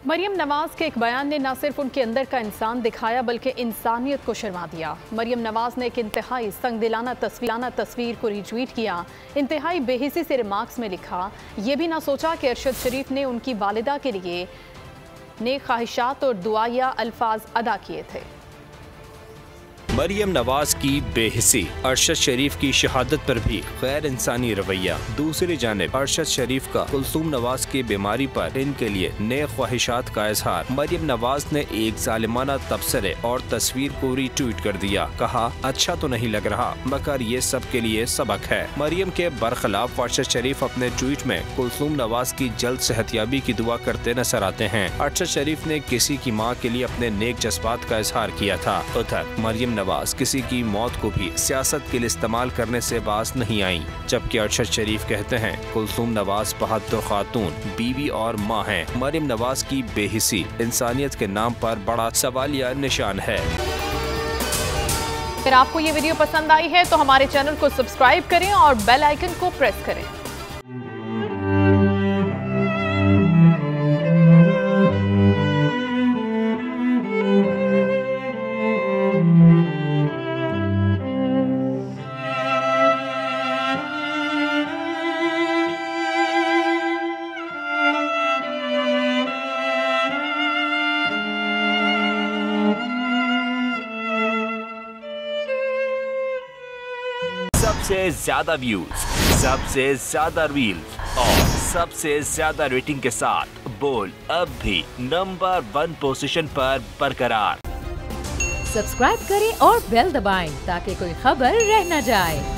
मरियम नवाज के एक बयान ने न सिर्फ उनके अंदर का इंसान दिखाया बल्कि इंसानियत को शर्मा दिया। मरियम नवाज ने एक इंतहाई संगदिलाना तस्वीर को रीट्वीट किया। इंतहाई बेहिसी से रिमार्क्स में लिखा, ये भी ना सोचा कि अरशद शरीफ ने उनकी वालिदा के लिए नेक ख्वाहिशात और दुआया अल्फाज अदा किए थे। मरियम नवाज की बेहिसी, अरशद शरीफ की शहादत पर भी गैर इंसानी रवैया। दूसरी जानिब अरशद शरीफ का कुलसूम नवाज की बीमारी पर इनके लिए नेक ख्वाहिशात का इजहार। मरियम नवाज ने एक जालिमाना तबसरे और तस्वीर को रीट्वीट कर दिया। कहा, अच्छा तो नहीं लग रहा मगर ये सब के लिए सबक है। मरियम के बरखिलाफ अरशद शरीफ अपने ट्वीट में कुलसूम नवाज की जल्द सेहतयाबी की दुआ करते नजर आते हैं। अरशद शरीफ ने किसी की माँ के लिए अपने नेक जज्बात का इजहार किया था। उधर मरियम नवाज किसी की मौत को भी सियासत के लिए इस्तेमाल करने से बाज नहीं आई, जबकि अरशद शरीफ कहते हैं कुलसूम नवाज बहादुर खातून, बीवी और माँ हैं। मरियम नवाज की बेहिसी इंसानियत के नाम पर बड़ा सवालिया निशान है। अगर आपको ये वीडियो पसंद आई है तो हमारे चैनल को सब्सक्राइब करें और बेल आइकन को प्रेस करें। सबसे ज्यादा व्यूज, सबसे ज्यादा रील्स और सबसे ज्यादा रेटिंग के साथ बोल अब भी नंबर 1 पोजीशन पर बरकरार। सब्सक्राइब करें और बेल दबाएं ताकि कोई खबर रह न जाए।